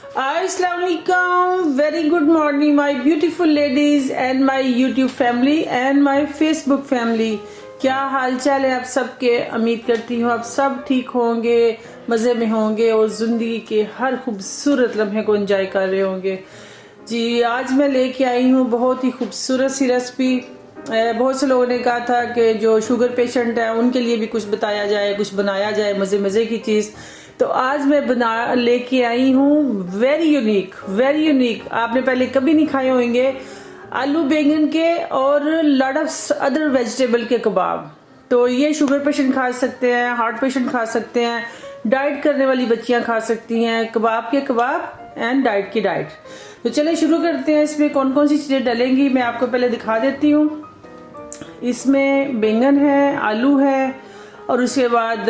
अस्सलाम वालेकुम, very good morning my beautiful ladies and my YouTube family and my Facebook family. क्या हाल चाल है आप सबके। उम्मीद करती हूँ आप सब ठीक होंगे, मज़े में होंगे और ज़िंदगी के हर खूबसूरत लम्हे को एंजॉय कर रहे होंगे। जी, आज मैं लेके आई हूँ बहुत ही खूबसूरत सी रेसिपी। बहुत से लोगों ने कहा था कि जो शुगर पेशेंट है उनके लिए भी कुछ बताया जाए, कुछ बनाया जाए मज़े मज़े की चीज़। तो आज मैं लेके आई हूँ वेरी यूनिक, आपने पहले कभी नहीं खाए होंगे, आलू बैंगन के और लॉट ऑफ अदर वेजिटेबल के कबाब। तो ये शुगर पेशेंट खा सकते हैं, हार्ट पेशेंट खा सकते हैं, डाइट करने वाली बच्चियां खा सकती हैं। कबाब के कबाब एंड डाइट की डाइट। तो चलिए शुरू करते हैं। इसमें कौन कौन सी चीज़ें डलेंगी मैं आपको पहले दिखा देती हूँ। इसमें बैंगन है, आलू है और उसके बाद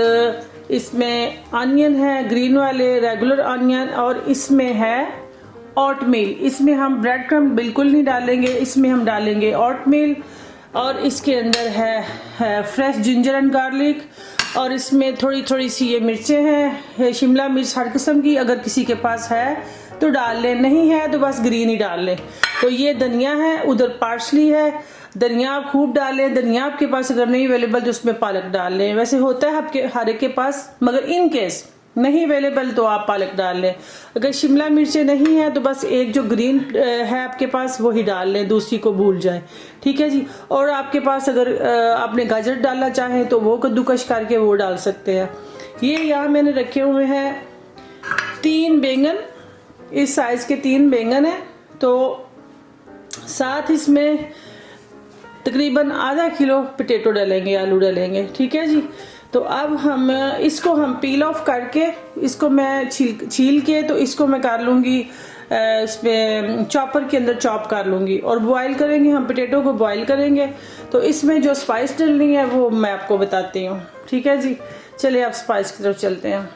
इसमें अनियन है, ग्रीन वाले रेगुलर अनियन, और इसमें है ओटमील। इसमें हम ब्रेड क्रम्ब बिल्कुल नहीं डालेंगे, इसमें हम डालेंगे ओटमील। और इसके अंदर है फ्रेश जिंजर एंड गार्लिक, और इसमें थोड़ी थोड़ी सी ये मिर्चें हैं, शिमला मिर्च हर किस्म की, अगर किसी के पास है तो डाल लें, नहीं है तो बस ग्रीन ही डाल लें। तो ये धनिया है, उधर पार्सली है, धनिया आप खूब डालें। धनिया आपके पास अगर नहीं अवेलेबल तो उसमें पालक डाल लें। वैसे होता है आपके हर एक के पास, मगर इन केस नहीं अवेलेबल तो आप पालक डाल लें। अगर शिमला मिर्चें नहीं है तो बस एक जो ग्रीन है आपके पास वही डाल लें, दूसरी को भूल जाए, ठीक है जी। और आपके पास अगर आपने गाजर डालना चाहें तो वो कद्दूकश करके वो डाल सकते हैं। ये यहाँ मैंने रखे हुए हैं 3 बैंगन, इस साइज के 3 बैंगन है। तो साथ इसमें तकरीबन आधा किलो पोटैटो डालेंगे, आलू डालेंगे, ठीक है जी। तो अब हम इसको पील ऑफ करके, इसको मैं छील के तो इसको मैं कर लूँगी इसमें चॉपर के अंदर चॉप कर लूँगी और बॉईल करेंगे। हम पोटैटो को बॉईल करेंगे। तो इसमें जो स्पाइस डलनी है वो मैं आपको बताती हूँ, ठीक है जी। चलिए आप स्पाइस की तरफ चलते हैं।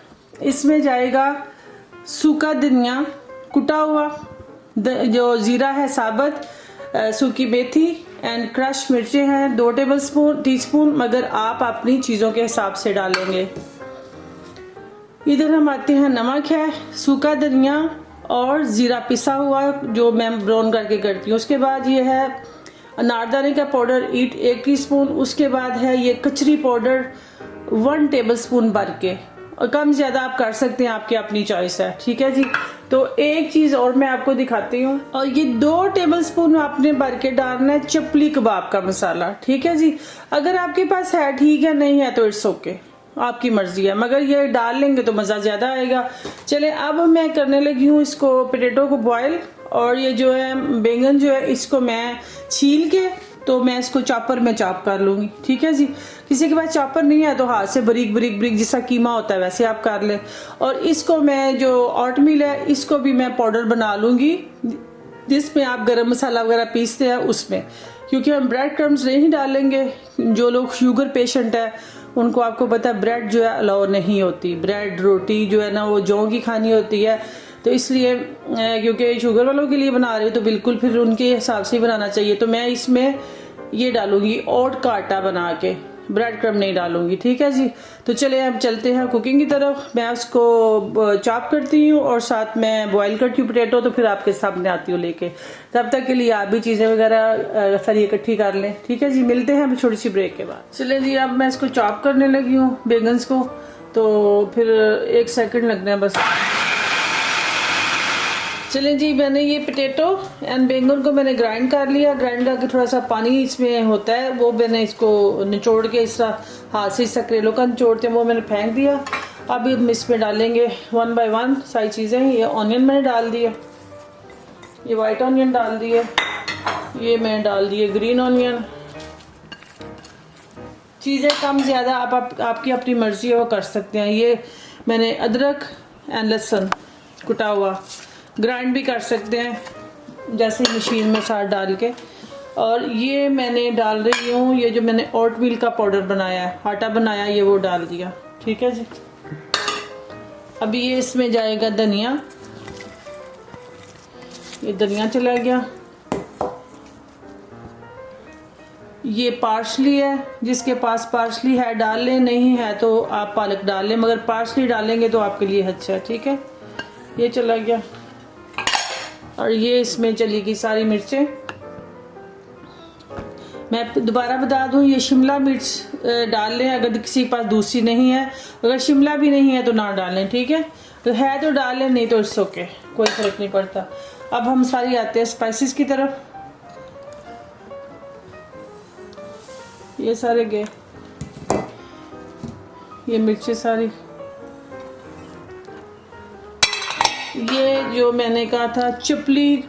इसमें जाएगा सूखा धनिया कुटा हुआ, जो जीरा है साबुत, सूखी मेथी एंड क्रश मिर्चें हैं 2 टीस्पून, मगर आप अपनी चीज़ों के हिसाब से डालेंगे। इधर हम आते हैं, नमक है, सूखा धनिया और ज़ीरा पिसा हुआ जो मैं ब्राउन करके करती हूँ। उसके बाद ये है अनारदाने का पाउडर 1 टीस्पून। उसके बाद है ये कचरी पाउडर 1 टेबलस्पून भर के, और कम ज़्यादा आप कर सकते हैं, आपकी अपनी चॉइस है, ठीक है जी। तो एक चीज़ और मैं आपको दिखाती हूँ, और ये 2 टेबलस्पून आपने भर के डालना है चपली कबाब का मसाला, ठीक है जी। अगर आपके पास है ठीक है, नहीं है तो इट्स ओके, आपकी मर्जी है, मगर ये डाल लेंगे तो मज़ा ज़्यादा आएगा। चले अब मैं करने लगी हूँ इसको, पोटैटो को बॉयल, और ये जो है बैंगन जो है इसको मैं छील के तो मैं इसको चॉपर में चॉप कर लूँगी, ठीक है जी। किसी के पास चॉपर नहीं है तो हाथ से बारीक बारीक जैसा कीमा होता है वैसे आप कर लें। और इसको मैं जो ओटमील है इसको भी मैं पाउडर बना लूँगी, जिसमें आप गरम मसाला वगैरह पीसते हैं उसमें, क्योंकि हम ब्रेड क्रम्स नहीं डालेंगे। जो लोग शुगर पेशेंट है उनको आपको पता है ब्रेड जो है अलाउ नहीं होती, ब्रेड रोटी जो है ना वो जौ की खानी होती है। तो इसलिए क्योंकि शुगर वालों के लिए बना रही हूँ तो बिल्कुल फिर उनके हिसाब से ही बनाना चाहिए। तो मैं इसमें ये डालूंगी ओट का आटा बना के, ब्रेड क्रम्ब नहीं डालूंगी, ठीक है जी। तो चले अब चलते हैं कुकिंग की तरफ। मैं उसको चॉप करती हूँ और साथ में बॉईल करती हूँ पोटैटो, तो फिर आपके सामने आती हूँ लेके। तब तक के लिए आप भी चीज़ें वगैरह सारी इकट्ठी कर लें, ठीक है जी। मिलते हैं अभी छोटी सी ब्रेक के बाद। चले जी, अब मैं इसको चॉप करने लगी हूँ बैंगन्स को, तो फिर 1 सेकंड लगना है बस। चलें जी, मैंने ये पोटैटो एंड बैंगन को मैंने ग्राइंड कर लिया। ग्राइंड करके थोड़ा सा पानी इसमें होता है वो मैंने इसको निचोड़ के इस तरह हाथ से सक्रेलों का निचोड़ते हैं वो मैंने फेंक दिया। अब हम इसमें डालेंगे 1 बाय 1 सारी चीज़ें। ये ऑनियन मैंने डाल दिया, ये वाइट ऑनियन डाल दिए, ये मैंने डाल दिए ग्रीन ऑनियन। चीज़ें कम ज़्यादा आपकी अपनी मर्जी है वो कर सकते हैं। ये मैंने अदरक एंड लहसुन कुटा हुआ ग्राइंड भी कर सकते हैं जैसे मशीन में साथ डाल के। और ये मैंने डाल रही हूँ, ये जो मैंने ओटमील का पाउडर बनाया है, आटा बनाया, ये वो डाल दिया, ठीक है जी। अभी ये इसमें जाएगा धनिया, ये धनिया चला गया। ये पार्सली है, जिसके पास पार्सली है डाल लें, नहीं है तो आप पालक डाल लें, मगर पार्सली डालेंगे तो आपके लिए अच्छा है, ठीक है। ये चला गया और ये इसमें चली गई सारी मिर्चें। मैं दोबारा बता दूं, ये शिमला मिर्च डाल लें अगर किसी के पास दूसरी नहीं है, अगर शिमला भी नहीं है तो ना डालें, ठीक है। तो है तो डाल लें, नहीं तो इट्स ओके, कोई फर्क नहीं पड़ता। अब हम सारी आते हैं स्पाइसेस की तरफ। ये सारे गए, ये मिर्चें सारी, ये जो मैंने कहा था चिपली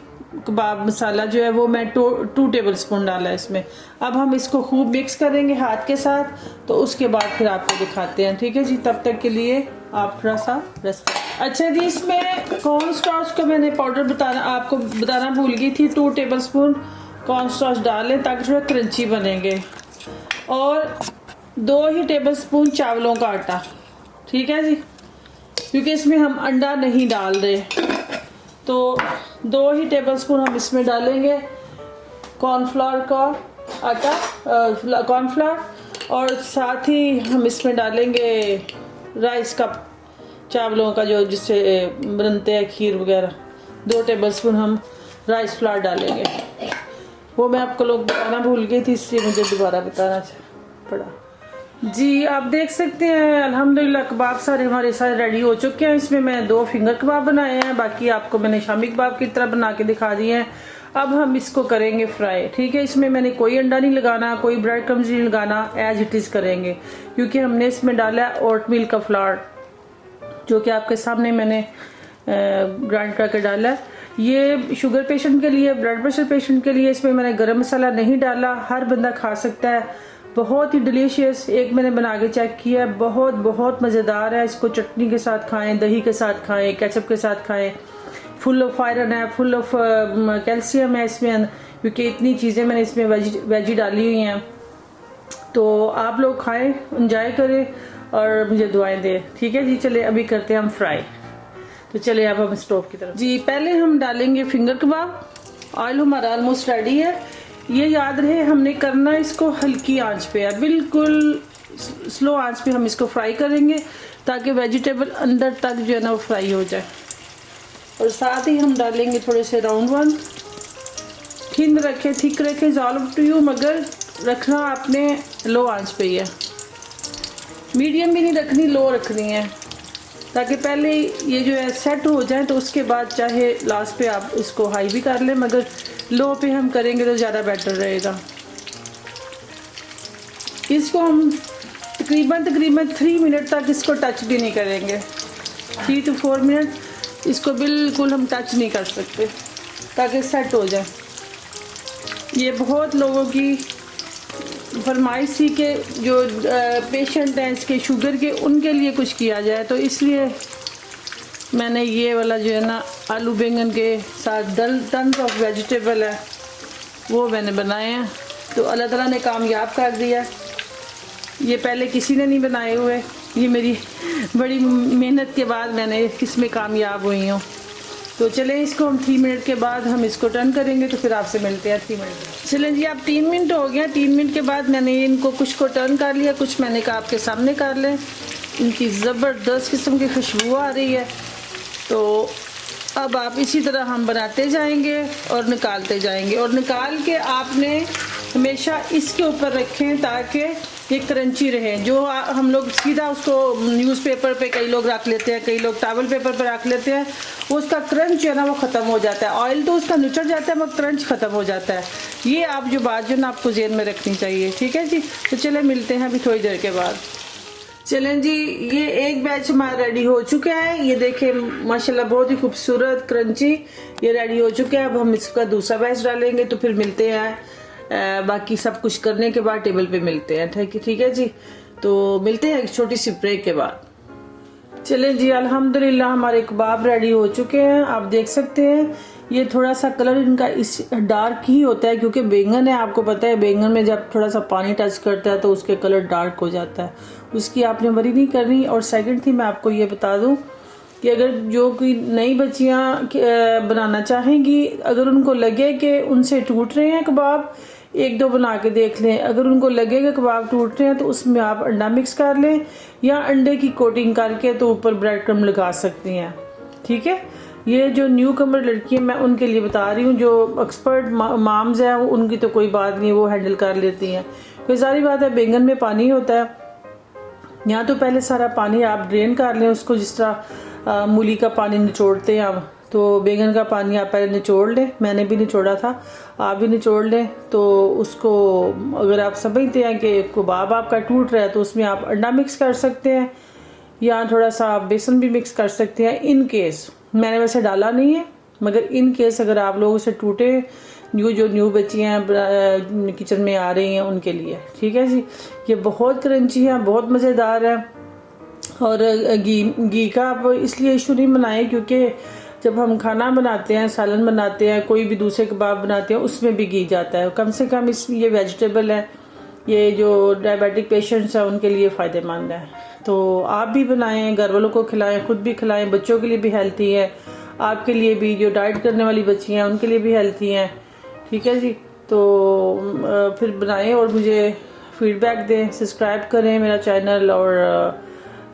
कबाब मसाला जो है वो मैं 2 टेबल स्पून डाला है इसमें। अब हम इसको खूब मिक्स करेंगे हाथ के साथ, तो उसके बाद फिर आपको दिखाते हैं, ठीक है जी। तब तक के लिए आप थोड़ा सा रेस्ट। अच्छा जी, इसमें कॉर्न स्टार्च का मैंने पाउडर आपको बताना भूल गई थी। 2 टेबल स्पून कॉर्न स्टार्च डालें ताकि थोड़ा क्रंची बनेंगे, और 2 ही टेबल स्पून चावलों का आटा, ठीक है जी, क्योंकि इसमें हम अंडा नहीं डाल रहे। तो 2 ही टेबल स्पून हम इसमें डालेंगे कॉर्नफ्लावर का आटा, कॉर्नफ्लावर, और साथ ही हम इसमें डालेंगे राइस कप चावलों का जो जिससे बनते हैं खीर वगैरह। 2 टेबल स्पून हम राइस फ्लावर डालेंगे। वो मैं आपको लोग बताना भूल गई थी, इसलिए मुझे दोबारा बताना पड़ा। जी आप देख सकते हैं अल्हम्दुलिल्लाह कबाब सारे हमारे सारे रेडी हो चुके हैं। इसमें मैं 2 फिंगर कबाब बनाए हैं, बाकी आपको मैंने शामी कबाब की तरह बना के दिखा दिए हैं। अब हम इसको करेंगे फ्राई, ठीक है। इसमें मैंने कोई अंडा नहीं लगाना, कोई ब्रेड क्रम्स नहीं लगाना, एज इट इज़ करेंगे, क्योंकि हमने इसमें डाला है ओटमील का फ्लावर, जो कि आपके सामने मैंने ग्राइंड करके डाला है। ये शुगर पेशेंट के लिए, ब्लड प्रेशर पेशेंट के लिए इसमें मैंने गरम मसाला नहीं डाला, हर बंदा खा सकता है। बहुत ही डिलीशियस, एक मैंने बना के चेक किया, बहुत बहुत मज़ेदार है। इसको चटनी के साथ खाएं, दही के साथ खाएं, केचप के साथ खाएं। फुल ऑफ आयरन है, फुल ऑफ कैल्शियम है इसमें, क्योंकि इतनी चीज़ें मैंने इसमें वेजी डाली हुई हैं। तो आप लोग खाएं, इंजॉय करें और मुझे दुआएं दें, ठीक है जी। चले अभी करते हैं हम फ्राई। तो चले अब हम स्टोव की तरफ। जी पहले हम डालेंगे फिंगर कबाब। ऑयल हमारा ऑलमोस्ट रेडी है। ये याद रहे हमने करना इसको हल्की आंच पे है, बिल्कुल स्लो आंच पे हम इसको फ्राई करेंगे, ताकि वेजिटेबल अंदर तक जो है ना वो फ्राई हो जाए। और साथ ही हम डालेंगे थोड़े से राउंड वन। थिन रखे, थिक रखे, ऑल अप टू यू, मगर रखना आपने लो आंच पे ही है। मीडियम भी नहीं रखनी, लो रखनी है, ताकि पहले ये जो है सेट हो जाए, तो उसके बाद चाहे लास्ट पे आप इसको हाई भी कर लें, मगर लो पे हम करेंगे तो ज़्यादा बेटर रहेगा। इसको हम तकरीबन 3 मिनट तक इसको टच भी नहीं करेंगे। 3 to 4 मिनट इसको बिल्कुल हम टच नहीं कर सकते, ताकि सेट हो जाए। ये बहुत लोगों की फरमाइश थी कि जो पेशेंट हैं इसके शुगर के, उनके लिए कुछ किया जाए, तो इसलिए मैंने ये वाला जो है ना आलू बैंगन के साथ टन्स ऑफ वेजिटेबल है वो मैंने बनाए हैं। तो अल्लाह ताला ने कामयाब कर दिया। ये पहले किसी ने नहीं बनाए हुए, ये मेरी बड़ी मेहनत के बाद मैंने इसमें कामयाब हुई हूँ। तो चलें इसको हम 3 मिनट के बाद हम इसको टर्न करेंगे, तो फिर आपसे मिलते हैं 3 मिनट। चलें जी, अब 3 मिनट हो गया। 3 मिनट के बाद मैंने इनको कुछ को टर्न कर लिया, कुछ मैंने कहा आपके सामने कर लें। इनकी ज़बरदस्त किस्म की खुशबू आ रही है। तो अब आप इसी तरह हम बनाते जाएंगे और निकालते जाएंगे, और निकाल के आपने हमेशा इसके ऊपर रखें ताकि ये क्रंची रहे। जो हम लोग सीधा उसको न्यूज़पेपर पे कई लोग रख लेते हैं, कई लोग टॉवल पेपर पे रख लेते हैं, उसका क्रंच जो है ना वो ख़त्म हो जाता है। ऑयल तो उसका निचड़ जाता है मगर क्रंच ख़त्म हो जाता है। ये आप जो बात जो ना आपको जेल में रखनी चाहिए, ठीक है जी। तो चले मिलते हैं अभी थोड़ी देर के बाद। चलें जी, ये एक बैच हमारा रेडी हो चुका है। ये देखें माशाल्लाह बहुत ही खूबसूरत क्रंची ये रेडी हो चुका है। अब हम इसका दूसरा बैच डालेंगे, तो फिर मिलते हैं बाकी सब कुछ करने के बाद टेबल पे मिलते हैं, ठीक है जी। तो मिलते हैं एक छोटी सी ब्रेक के बाद। चलें जी, अल्हम्दुलिल्लाह हमारे कबाब रेडी हो चुके हैं। आप देख सकते हैं ये थोड़ा सा कलर इनका इस डार्क ही होता है, क्योंकि बैंगन है। आपको पता है बैंगन में जब थोड़ा सा पानी टच करता है तो उसके कलर डार्क हो जाता है, उसकी आपने वरी नहीं करनी। और सेकंड थी मैं आपको ये बता दूं कि अगर जो कोई नई बच्चियां बनाना चाहेंगी, अगर उनको लगे कि उनसे टूट रहे हैं कबाब, 1-2 बना के देख लें। अगर उनको लगेगा कबाब टूट रहे हैं तो उसमें आप अंडा मिक्स कर लें, या अंडे की कोटिंग करके तो ऊपर ब्रेड क्रम्ब लगा सकती हैं। ठीक है। ये जो न्यू कमर लड़की है मैं उनके लिए बता रही हूँ, जो एक्सपर्ट माम्स हैं उनकी तो कोई बात नहीं, वो हैंडल कर लेती हैं। कोई सारी बात है, बैंगन में पानी होता है, यहाँ तो पहले सारा पानी आप ड्रेन कर लें उसको, जिस तरह मूली का पानी निचोड़ते हैं आप, तो बैंगन का पानी आप पहले निचोड़ लें। मैंने भी निचोड़ा था, आप भी निचोड़ लें। तो उसको अगर आप समझते हैं कि कबाब आपका टूट रहा है तो उसमें आप अंडा मिक्स कर सकते हैं या थोड़ा सा आप बेसन भी मिक्स कर सकते हैं। इन केस मैंने वैसे डाला नहीं है, मगर इन केस अगर आप लोगों से टूटे, जो न्यू बच्चियाँ किचन में आ रही हैं उनके लिए, ठीक है जी। ये बहुत क्रंची है, बहुत मज़ेदार है। और घी का आप इसलिए इशू नहीं बनाएं क्योंकि जब हम खाना बनाते हैं, सालन बनाते हैं, कोई भी दूसरे कबाब बनाते हैं, उसमें भी घी जाता है। कम से कम ये वेजिटेबल है, ये जो डायबिटिक पेशेंट्स हैं उनके लिए फ़ायदेमंद है। तो आप भी बनाएं, घर वालों को खिलाएं, खुद भी खिलाएं, बच्चों के लिए भी हेल्थी है, आपके लिए भी, जो डाइट करने वाली बच्चियाँ हैं उनके लिए भी हेल्थी हैं, ठीक है जी। तो फिर बनाएं और मुझे फीडबैक दें, सब्सक्राइब करें मेरा चैनल और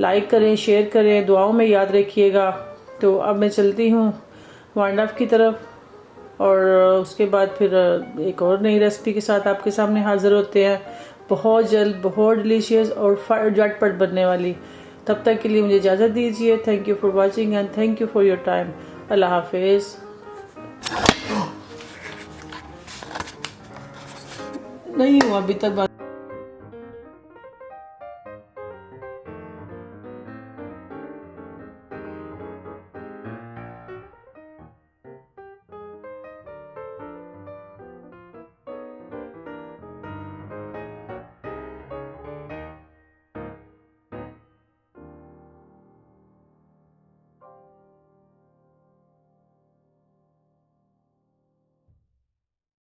लाइक करें, शेयर करें, दुआओं में याद रखिएगा। तो अब मैं चलती हूँ वाइंड अप की तरफ, और उसके बाद फिर एक और नई रेसिपी के साथ आपके सामने हाजिर होते हैं, बहुत जल्द, बहुत डिलीशियस और झटपट बनने वाली। तब तक के लिए मुझे इजाज़त दीजिए। Thank you for watching and thank you for your time. अल्लाह हाफिज़। नहीं हुआ अभी तक।